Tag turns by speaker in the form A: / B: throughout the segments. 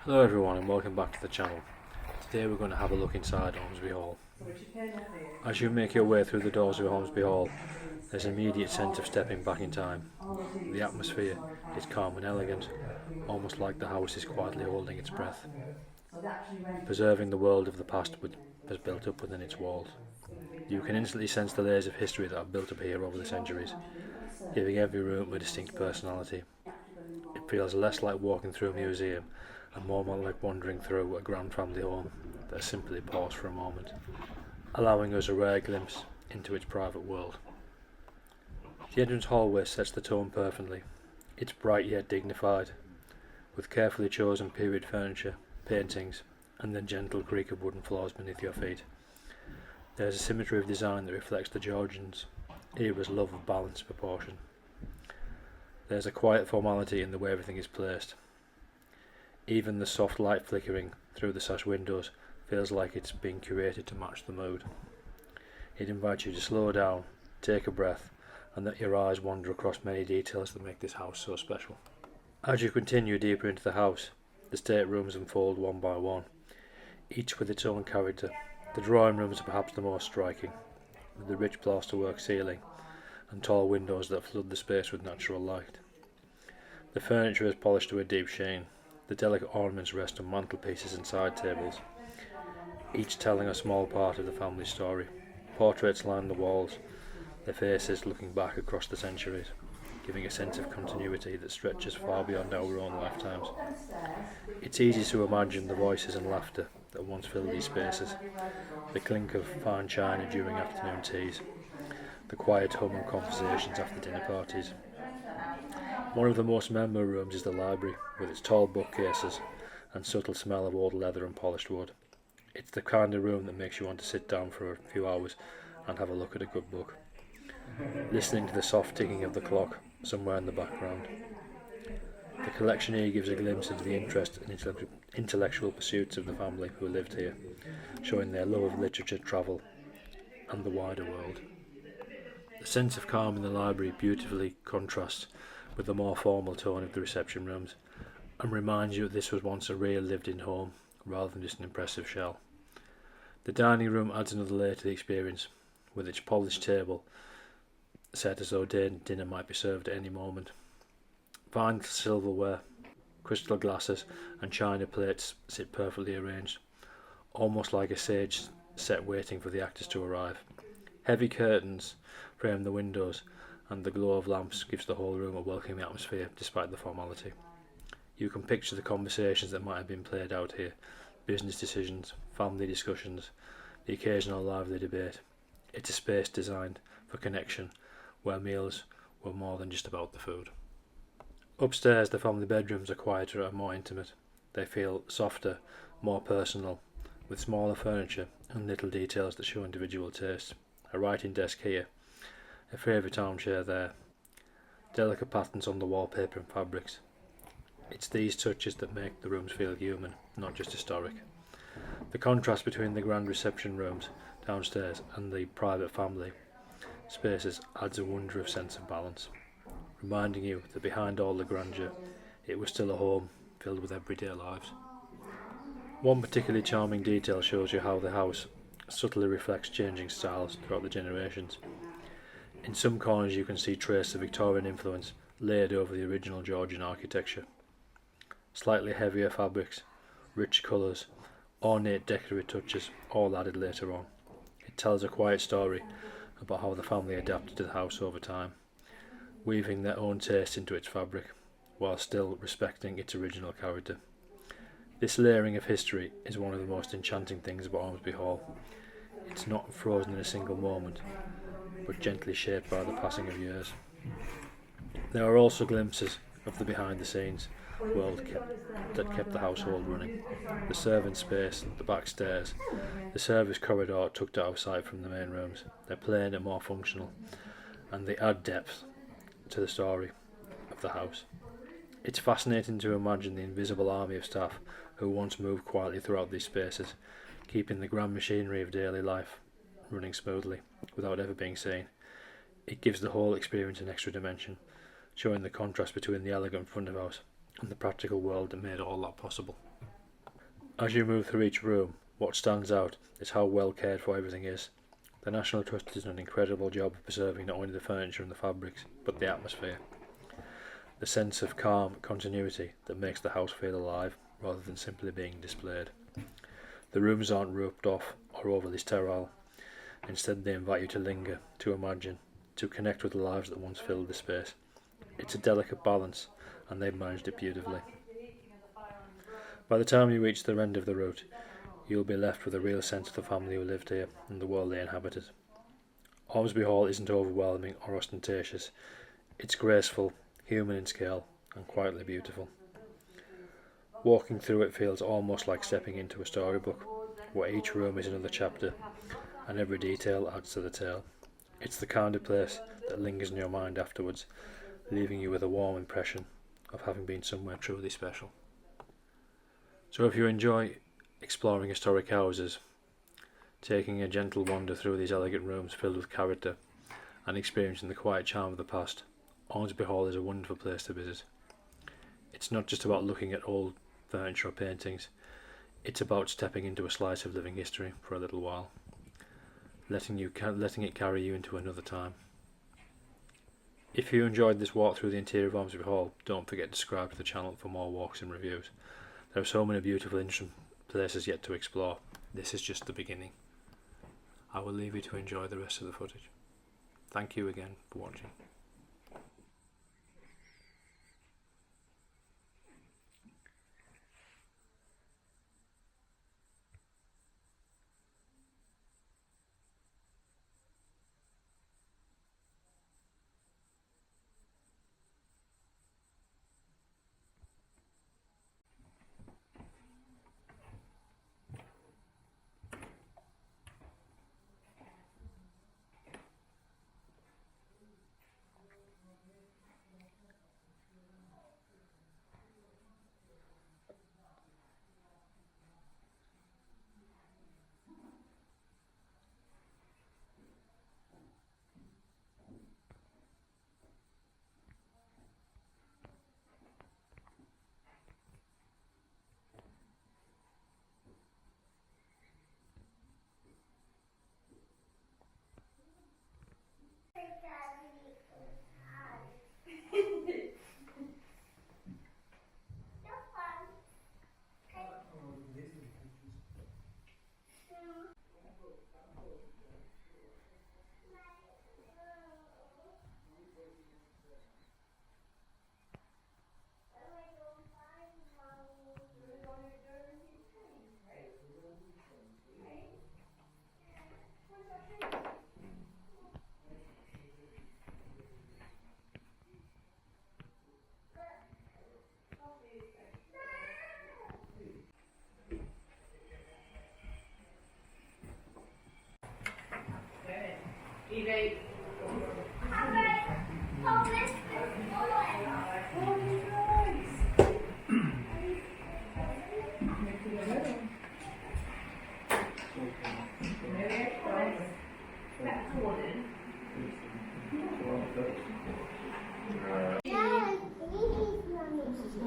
A: Hello everyone and welcome back to the channel. Today we're going to have a look inside Ormesby Hall. As you make your way through the doors of Ormesby Hall, there's an immediate sense of stepping back in time. The atmosphere is calm and elegant, almost like the house is quietly holding its breath, preserving the world of the past has built up within its walls. You can instantly sense the layers of history that have built up here over the centuries, giving every room a distinct personality. It feels less like walking through a museum and more like wandering through a grand family home that has simply paused for a moment, allowing us a rare glimpse into its private world. The entrance hallway sets the tone perfectly. It's bright yet dignified, with carefully chosen period furniture, paintings, and the gentle creak of wooden floors beneath your feet. There is a symmetry of design that reflects the Georgians' era's love of balance and proportion. There is a quiet formality in the way everything is placed. Even the soft light flickering through the sash windows feels like it's been curated to match the mood. It invites you to slow down, take a breath, and let your eyes wander across many details that make this house so special. As you continue deeper into the house, the staterooms unfold one by one, each with its own character. The drawing rooms are perhaps the most striking, with the rich plasterwork ceiling and tall windows that flood the space with natural light. The furniture is polished to a deep sheen. The delicate ornaments rest on mantelpieces and side tables, each telling a small part of the family story. Portraits line the walls, their faces looking back across the centuries, giving a sense of continuity that stretches far beyond our own lifetimes. It's easy to imagine the voices and laughter that once filled these spaces, the clink of fine china during afternoon teas, the quiet hum of conversations after dinner parties. One of the most memorable rooms is the library, with its tall bookcases and subtle smell of old leather and polished wood. It's the kind of room that makes you want to sit down for a few hours and have a look at a good book, listening to the soft ticking of the clock somewhere in the background. The collection here gives a glimpse into the interest and intellectual pursuits of the family who lived here, showing their love of literature, travel, and the wider world. The sense of calm in the library beautifully contrasts with the more formal tone of the reception rooms, and reminds you that this was once a real lived-in home, rather than just an impressive shell. The dining room adds another layer to the experience, with its polished table set as though dinner might be served at any moment. Fine silverware, crystal glasses, and china plates sit perfectly arranged, almost like a stage set waiting for the actors to arrive. Heavy curtains frame the windows, and the glow of lamps gives the whole room a welcoming atmosphere despite the formality. You can picture the conversations that might have been played out here, business decisions, family discussions, the occasional lively debate. It's a space designed for connection, where meals were more than just about the food. Upstairs, the family bedrooms are quieter and more intimate. They feel softer, more personal, with smaller furniture and little details that show individual taste. A writing desk here, a favourite armchair there, delicate patterns on the wallpaper and fabrics. It's these touches that make the rooms feel human, not just historic. The contrast between the grand reception rooms downstairs and the private family spaces adds a wondrous sense of balance, reminding you that behind all the grandeur, it was still a home filled with everyday lives. One particularly charming detail shows you how the house subtly reflects changing styles throughout the generations. In some corners you can see traces of Victorian influence laid over the original Georgian architecture. Slightly heavier fabrics, rich colours, ornate decorative touches, all added later on. It tells a quiet story about how the family adapted to the house over time, weaving their own taste into its fabric, while still respecting its original character. This layering of history is one of the most enchanting things about Ormesby Hall. It's not frozen in a single moment, but gently shaped by the passing of years. There are also glimpses of the behind-the-scenes world that kept the household running. The servant space, the back stairs, the service corridor tucked out of sight from the main rooms. They're plain and more functional, and they add depth to the story of the house. It's fascinating to imagine the invisible army of staff who once moved quietly throughout these spaces, keeping the grand machinery of daily life running smoothly without ever being seen. It gives the whole experience an extra dimension, showing the contrast between the elegant front of house and the practical world that made all that possible. As you move through each room, what stands out is how well cared for everything is. The National Trust has done an incredible job of preserving not only the furniture and the fabrics, but the atmosphere. The sense of calm continuity that makes the house feel alive, rather than simply being displayed. The rooms aren't roped off or overly sterile. Instead, they invite you to linger, to imagine, to connect with the lives that once filled the space. It's a delicate balance, and they've managed it beautifully. By the time you reach the end of the route, you'll be left with a real sense of the family who lived here and the world they inhabited. Ormesby Hall isn't overwhelming or ostentatious. It's graceful, human in scale, and quietly beautiful. Walking through it feels almost like stepping into a storybook, where each room is another chapter, and every detail adds to the tale. It's the kind of place that lingers in your mind afterwards, leaving you with a warm impression of having been somewhere truly special. So if you enjoy exploring historic houses, taking a gentle wander through these elegant rooms filled with character, and experiencing the quiet charm of the past, Ormesby Hall is a wonderful place to visit. It's not just about looking at old furniture or paintings, it's about stepping into a slice of living history for a little while, letting it carry you into another time. If you enjoyed this walk through the interior of Ormesby Hall, don't forget to subscribe to the channel for more walks and reviews. There are so many beautiful, interesting places yet to explore. This is just the beginning. I will leave you to enjoy the rest of the footage. Thank you again for watching.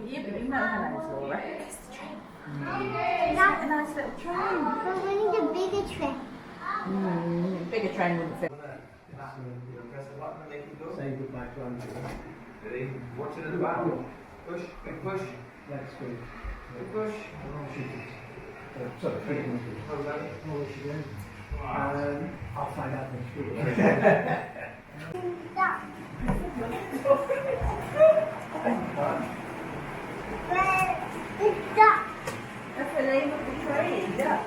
B: Yeah, but you know how nice, Laura. That's a nice little train.
C: But we need a bigger train.
B: Bigger train wouldn't fit.
D: Press the button and make it go.
E: Say goodbye to Andrew.
D: Ready? Watch it in the back. Push, big push.
E: Let's go.
D: Big push.
E: Sorry, freedom.
D: How's that?
E: Oh, she did. I'll find out next week.
C: Stop. Stop.
B: That's the name of the train, yeah.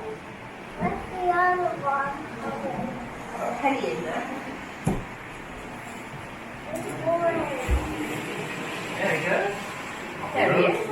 C: What's the other one? Okay.
B: Got a penny in there.
C: It's orange.
D: There you go.
B: There he is.